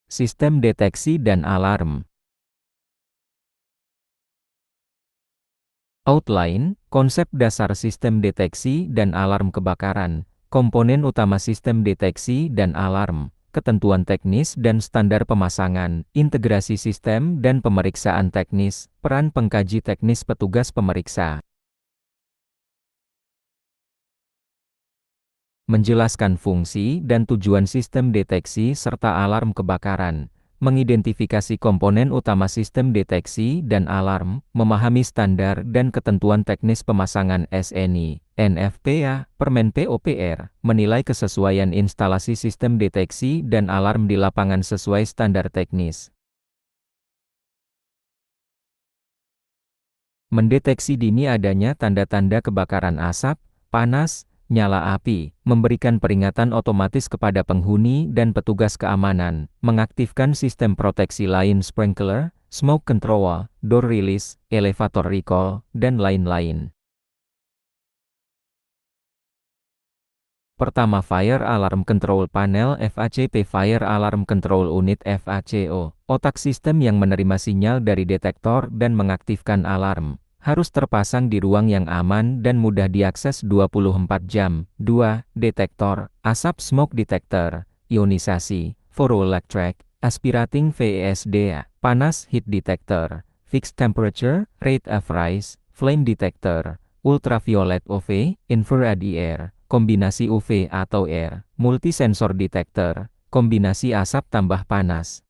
Sistem deteksi dan alarm. Outline, konsep dasar sistem deteksi dan alarm kebakaran, komponen utama sistem deteksi dan alarm, ketentuan teknis dan standar pemasangan, integrasi sistem dan pemeriksaan teknis, peran pengkaji teknis petugas pemeriksa. Menjelaskan fungsi dan tujuan sistem deteksi serta alarm kebakaran, mengidentifikasi komponen utama sistem deteksi dan alarm, memahami standar dan ketentuan teknis pemasangan SNI, NFPA, Permen POPR, menilai kesesuaian instalasi sistem deteksi dan alarm di lapangan sesuai standar teknis. Mendeteksi dini adanya tanda-tanda kebakaran asap, panas, nyala api, memberikan peringatan otomatis kepada penghuni dan petugas keamanan, mengaktifkan sistem proteksi lain sprinkler, smoke control, door release, elevator recall, dan lain-lain. Pertama, Fire Alarm Control Panel FACP. Fire Alarm Control Unit FACO, otak sistem yang menerima sinyal dari detektor dan mengaktifkan alarm, harus terpasang di ruang yang aman dan mudah diakses 24 jam. 2. Detektor, asap smoke detector, ionisasi, photoelectric, aspirating VESD, panas heat detector, fixed temperature, rate of rise, flame detector, ultraviolet UV, infrared IR, kombinasi UV atau R, multisensor detector, kombinasi asap tambah panas.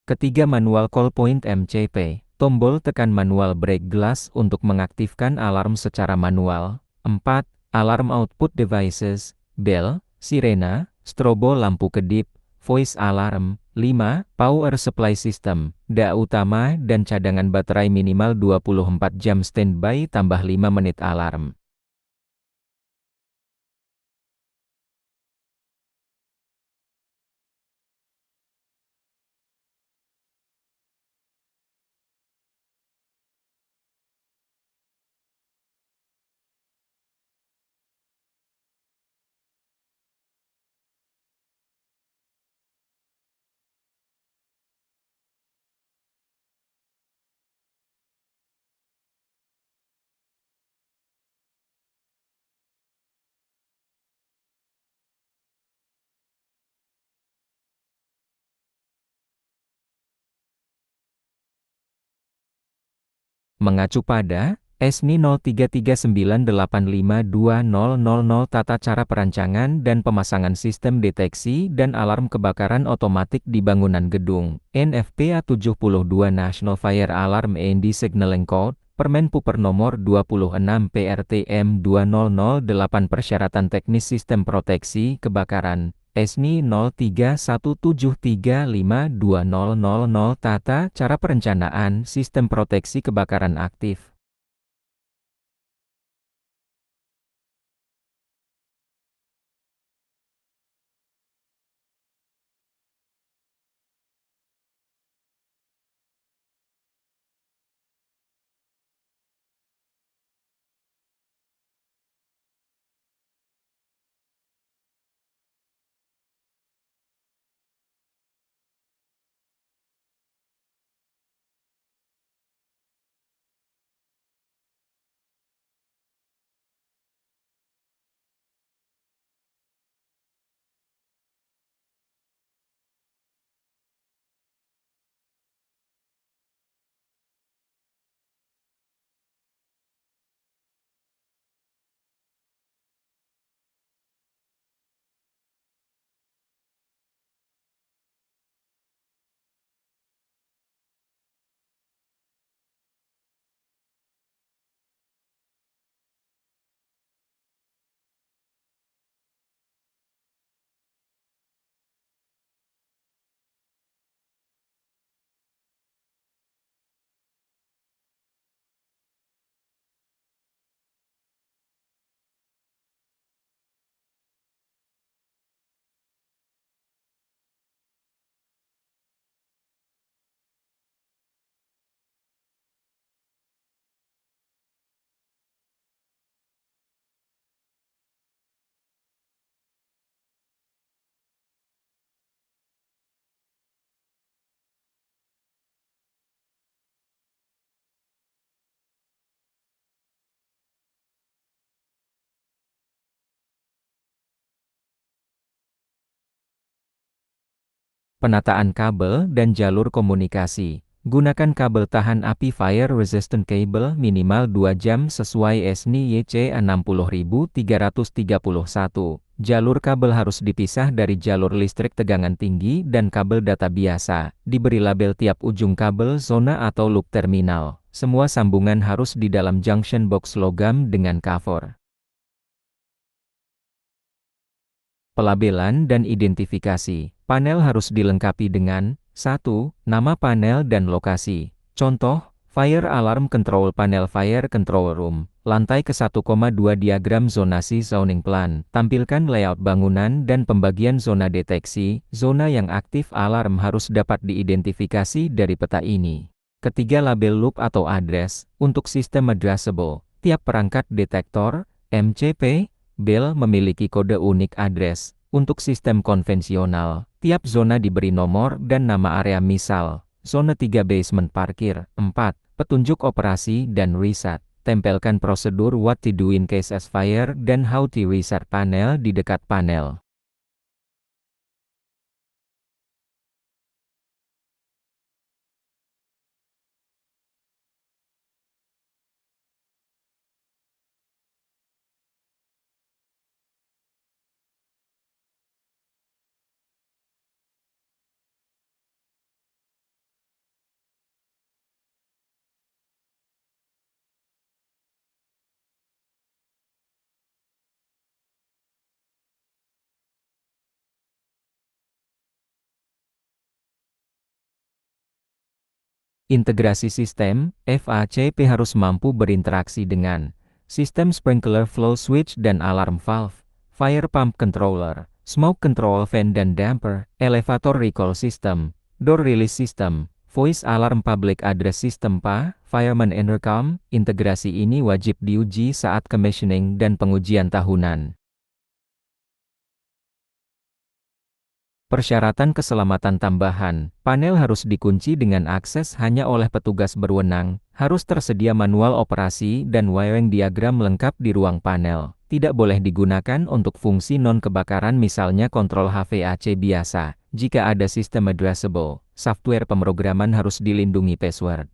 Ketiga, manual call point MCP, tombol tekan manual break glass untuk mengaktifkan alarm secara manual. 4. Alarm output devices, bell, sirena, strobo lampu kedip, voice alarm. 5. Power supply system, DA utama dan cadangan baterai minimal 24 jam standby tambah 5 menit alarm. Mengacu pada SNI 0339852000 tata cara perancangan dan pemasangan sistem deteksi dan alarm kebakaran otomatik di bangunan gedung, NFPA 72 National Fire Alarm and Signaling Code, Permen PUPer nomor 26 PRTM 2008. Persyaratan teknis sistem proteksi kebakaran SNI 0317352000 tata cara perencanaan sistem proteksi kebakaran aktif. Penataan kabel dan jalur komunikasi. Gunakan kabel tahan api fire resistant cable minimal 2 jam sesuai SNI YC 60331. Jalur kabel harus dipisah dari jalur listrik tegangan tinggi dan kabel data biasa. Diberi label tiap ujung kabel zona atau loop terminal. Semua sambungan harus di dalam junction box logam dengan cover. Pelabelan dan identifikasi. Panel harus dilengkapi dengan 1. Nama panel dan lokasi. Contoh, Fire Alarm Control Panel Fire Control Room. Lantai ke 1,2 diagram zonasi zoning plan. Tampilkan layout bangunan dan pembagian zona deteksi. Zona yang aktif alarm harus dapat diidentifikasi dari peta ini. Ketiga, label loop atau address. Untuk sistem addressable, tiap perangkat detektor, MCP, bel memiliki kode unik address. Untuk sistem konvensional, tiap zona diberi nomor dan nama area, misal, zona 3 basement parkir. 4. Petunjuk operasi dan reset. Tempelkan prosedur what to do in case of fire dan how to reset panel di dekat panel. Integrasi sistem, FACP harus mampu berinteraksi dengan sistem sprinkler flow switch dan alarm valve, fire pump controller, smoke control fan dan damper, elevator recall system, door release system, voice alarm public address system PA, fireman intercom. Integrasi ini wajib diuji saat commissioning dan pengujian tahunan. Persyaratan keselamatan tambahan, panel harus dikunci dengan akses hanya oleh petugas berwenang, harus tersedia manual operasi dan wiring diagram lengkap di ruang panel, tidak boleh digunakan untuk fungsi non-kebakaran misalnya kontrol HVAC biasa. Jika ada sistem addressable, software pemrograman harus dilindungi password.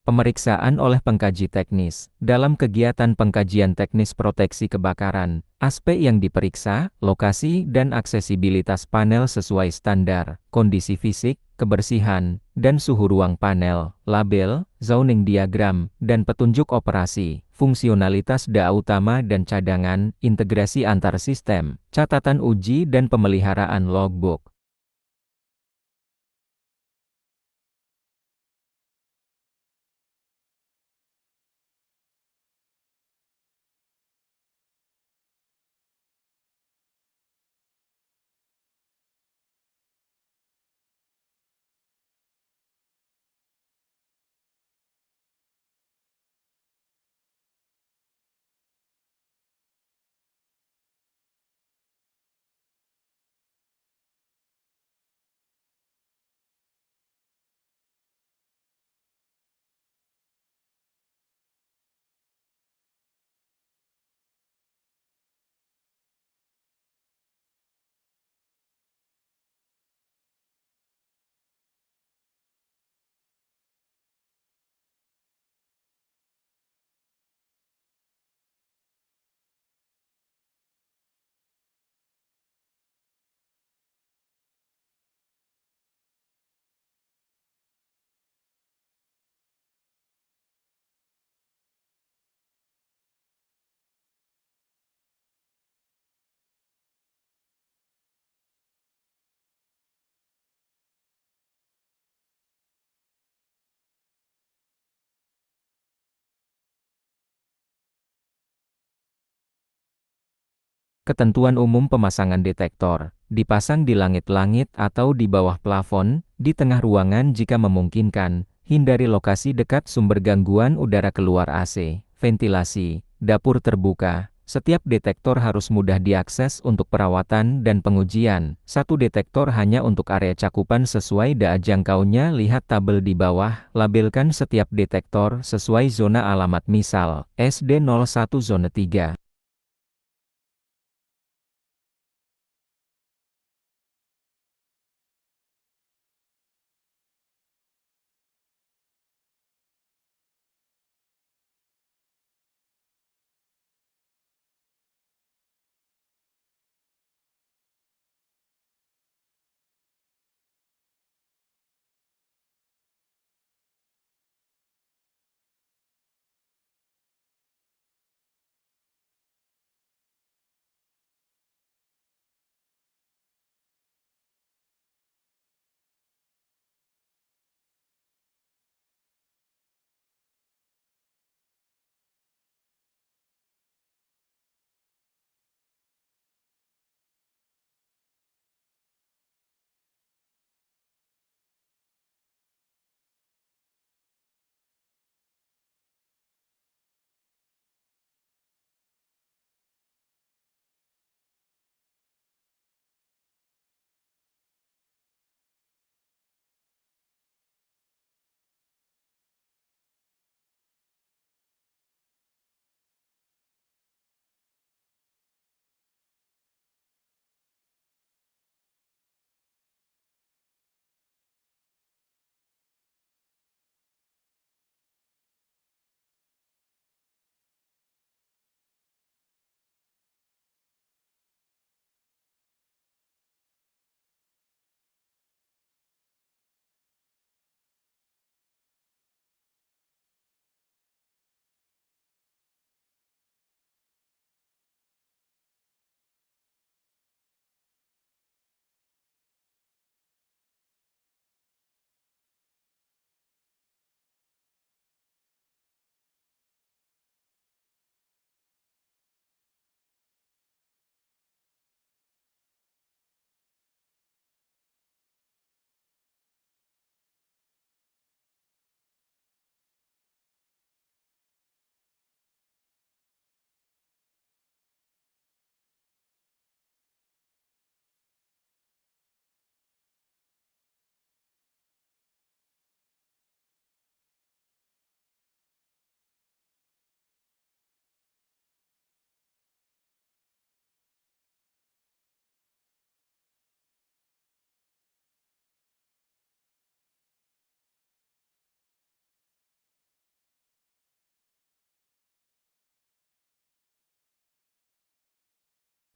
Pemeriksaan oleh pengkaji teknis. Dalam kegiatan pengkajian teknis proteksi kebakaran, aspek yang diperiksa, lokasi dan aksesibilitas panel sesuai standar, kondisi fisik, kebersihan, dan suhu ruang panel, label, zoning diagram, dan petunjuk operasi, fungsionalitas DA utama dan cadangan, integrasi antar sistem, catatan uji dan pemeliharaan logbook. Ketentuan umum pemasangan detektor, dipasang di langit-langit atau di bawah plafon, di tengah ruangan jika memungkinkan, hindari lokasi dekat sumber gangguan udara keluar AC, ventilasi, dapur terbuka. Setiap detektor harus mudah diakses untuk perawatan dan pengujian. Satu detektor hanya untuk area cakupan sesuai DA jangkaunya. Lihat tabel di bawah, labelkan setiap detektor sesuai zona alamat, misal, SD01 zona 3.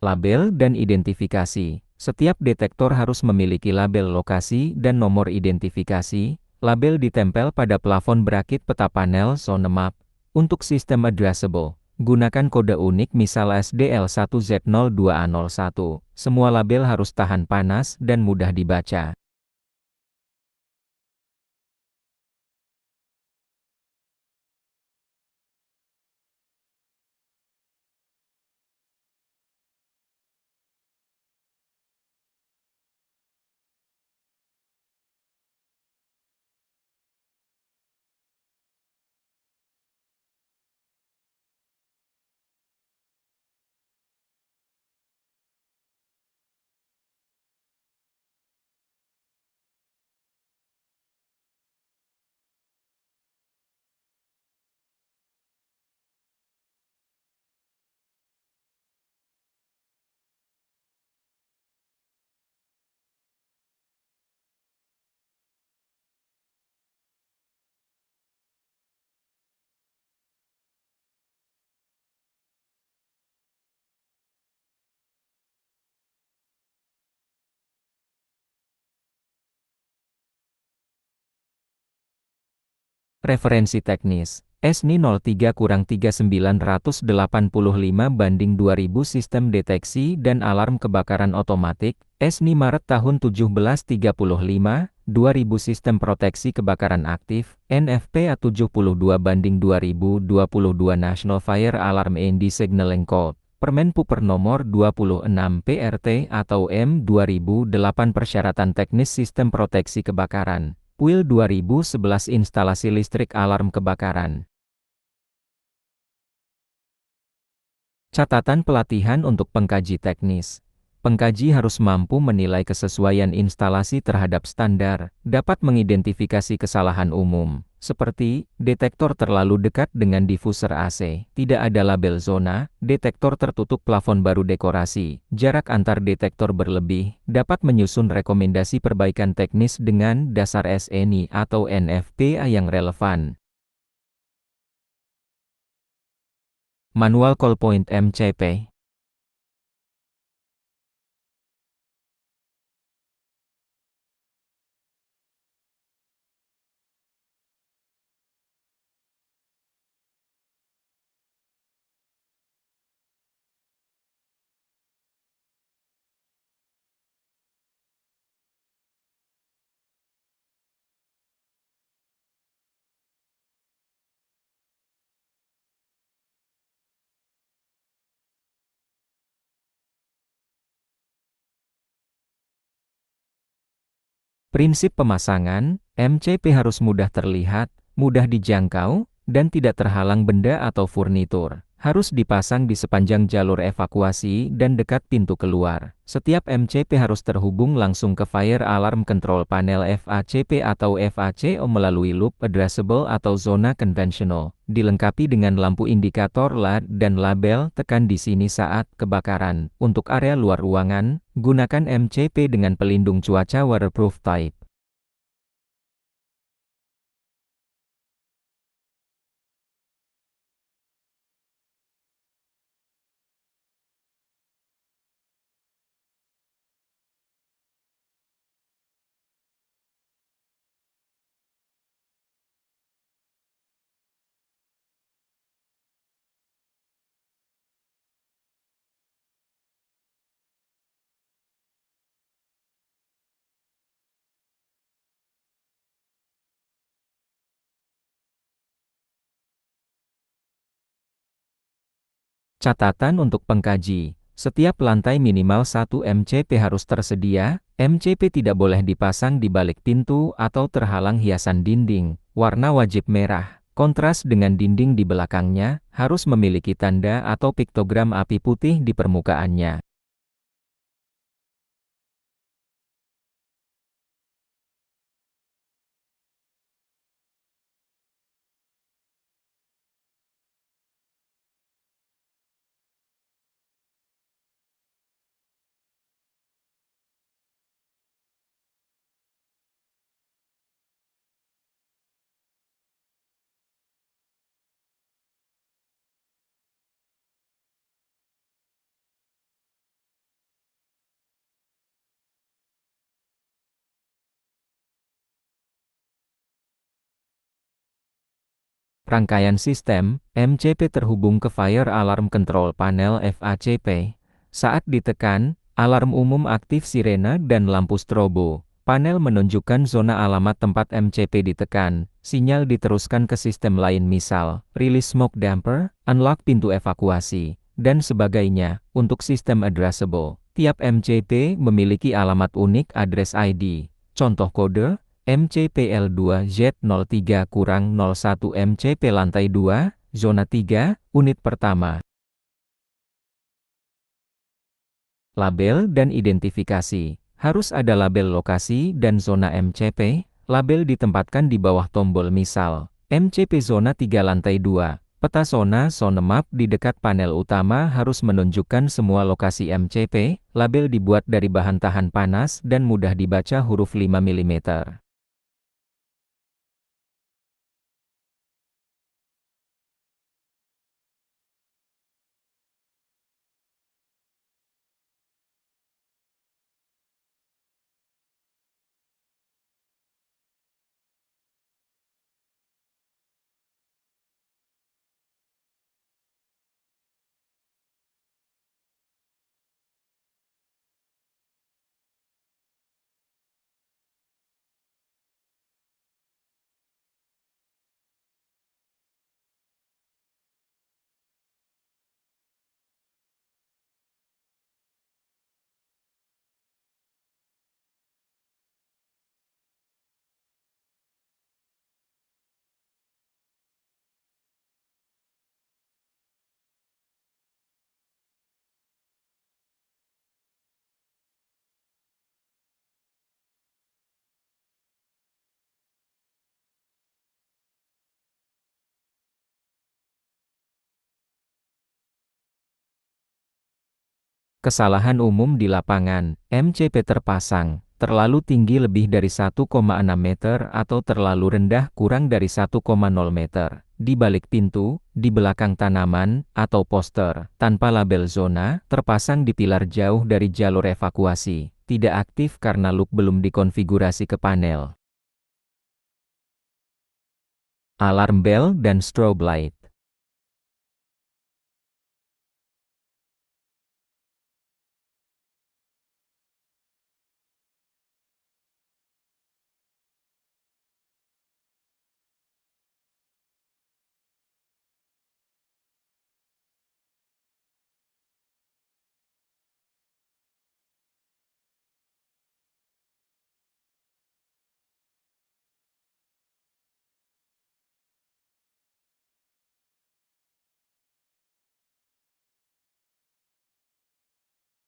Label dan identifikasi. Setiap detektor harus memiliki label lokasi dan nomor identifikasi. Label ditempel pada plafon berakit peta panel zone map. Untuk sistem addressable, gunakan kode unik misal SDL1Z02A01. Semua label harus tahan panas dan mudah dibaca. Referensi teknis. ESNI 03-3985/2000 Sistem Deteksi dan Alarm Kebakaran Otomatik, ESNI Maret tahun 1735, 2000 Sistem Proteksi Kebakaran Aktif, NFPA 72/2022 National Fire Alarm and Signaling Code, Permen Puper Nomor 26 PRT atau M2008 Persyaratan Teknis Sistem Proteksi Kebakaran. PUIL 2011 Instalasi Listrik Alarm Kebakaran. Catatan pelatihan untuk pengkaji teknis. Pengkaji harus mampu menilai kesesuaian instalasi terhadap standar, dapat mengidentifikasi kesalahan umum, seperti detektor terlalu dekat dengan diffuser AC, tidak ada label zona, detektor tertutup plafon baru dekorasi, jarak antar detektor berlebih, dapat menyusun rekomendasi perbaikan teknis dengan dasar SNI atau NFPA yang relevan. Manual Call Point MCP. Prinsip pemasangan, MCP harus mudah terlihat, mudah dijangkau, dan tidak terhalang benda atau furnitur. Harus dipasang di sepanjang jalur evakuasi dan dekat pintu keluar. Setiap MCP harus terhubung langsung ke Fire Alarm Control Panel FACP atau FACO melalui loop addressable atau zona konvensional. Dilengkapi dengan lampu indikator LED dan label tekan di sini saat kebakaran. Untuk area luar ruangan, gunakan MCP dengan pelindung cuaca waterproof type. Catatan untuk pengkaji. Setiap lantai minimal 1 MCP harus tersedia. MCP tidak boleh dipasang di balik pintu atau terhalang hiasan dinding. Warna wajib merah. Kontras dengan dinding di belakangnya, harus memiliki tanda atau piktogram api putih di permukaannya. Rangkaian sistem, MCP terhubung ke Fire Alarm Control Panel FACP. Saat ditekan, alarm umum aktif sirena dan lampu strobo. Panel menunjukkan zona alamat tempat MCP ditekan. Sinyal diteruskan ke sistem lain misal, release smoke damper, unlock pintu evakuasi, dan sebagainya. Untuk sistem addressable, tiap MCP memiliki alamat unik address ID. Contoh kode, MCPL2Z03-01 MCP lantai 2, zona 3, unit pertama. Label dan identifikasi. Harus ada label lokasi dan zona MCP. Label ditempatkan di bawah tombol misal, MCP zona 3 lantai 2. Peta zona map di dekat panel utama harus menunjukkan semua lokasi MCP. Label dibuat dari bahan tahan panas dan mudah dibaca huruf 5 mm. Kesalahan umum di lapangan, MCP terpasang, terlalu tinggi lebih dari 1,6 meter atau terlalu rendah kurang dari 1,0 meter, di balik pintu, di belakang tanaman, atau poster, tanpa label zona, terpasang di pilar jauh dari jalur evakuasi, tidak aktif karena loop belum dikonfigurasi ke panel. Alarm bell dan strobe light.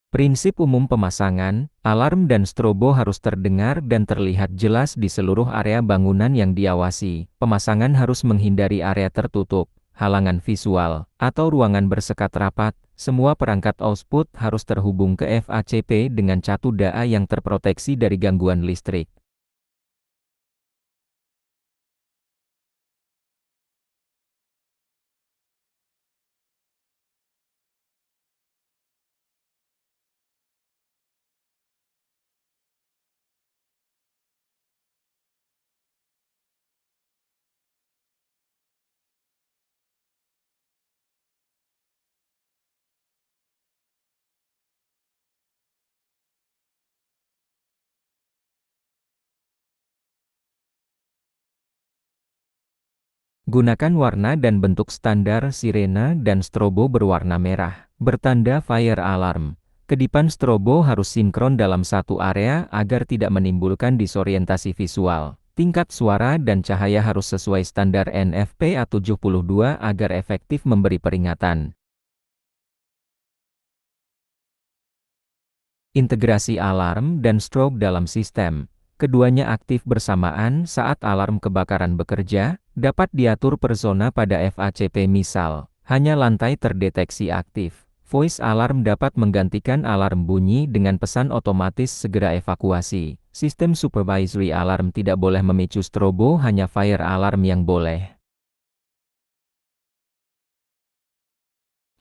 Prinsip umum pemasangan, alarm dan strobo harus terdengar dan terlihat jelas di seluruh area bangunan yang diawasi. Pemasangan harus menghindari area tertutup, halangan visual, atau ruangan bersekat rapat. Semua perangkat output harus terhubung ke FACP dengan catu DA yang terproteksi dari gangguan listrik. Gunakan warna dan bentuk standar sirena dan strobo berwarna merah, bertanda fire alarm. Kedipan strobo harus sinkron dalam satu area agar tidak menimbulkan disorientasi visual. Tingkat suara dan cahaya harus sesuai standar NFPA 72 agar efektif memberi peringatan. Integrasi alarm dan strobe dalam sistem. Keduanya aktif bersamaan saat alarm kebakaran bekerja, dapat diatur per zona pada FACP misal, hanya lantai terdeteksi aktif. Voice alarm dapat menggantikan alarm bunyi dengan pesan otomatis segera evakuasi. Sistem supervisory alarm tidak boleh memicu strobo, hanya fire alarm yang boleh.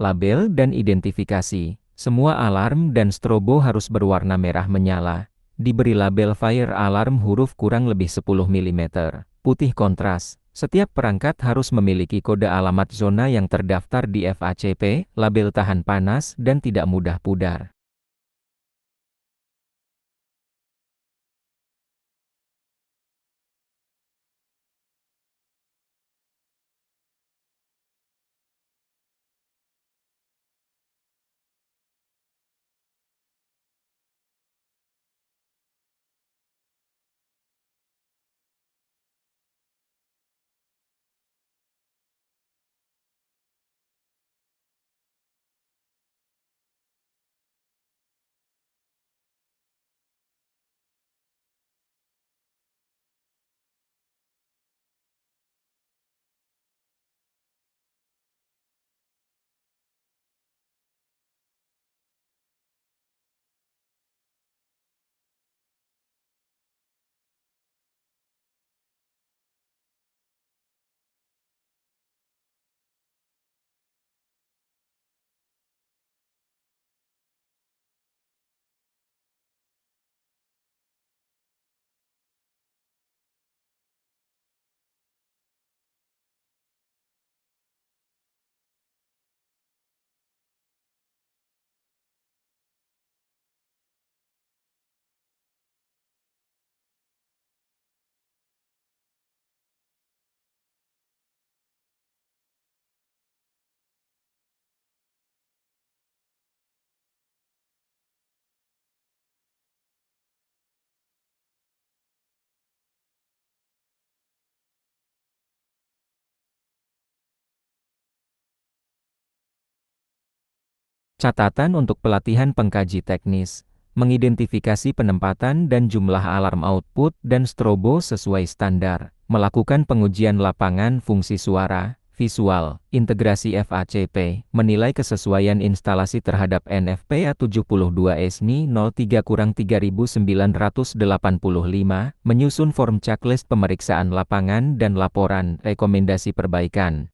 Label dan identifikasi. Semua alarm dan strobo harus berwarna merah menyala. Diberi label fire alarm huruf kurang lebih 10 mm, putih kontras, Setiap perangkat harus memiliki kode alamat zona yang terdaftar di FACP, label tahan panas, dan tidak mudah pudar. Catatan untuk pelatihan pengkaji teknis, mengidentifikasi penempatan dan jumlah alarm output dan strobo sesuai standar, melakukan pengujian lapangan fungsi suara, visual, integrasi FACP, menilai kesesuaian instalasi terhadap NFPA 72 SNI 03-3985, menyusun form checklist pemeriksaan lapangan dan laporan rekomendasi perbaikan.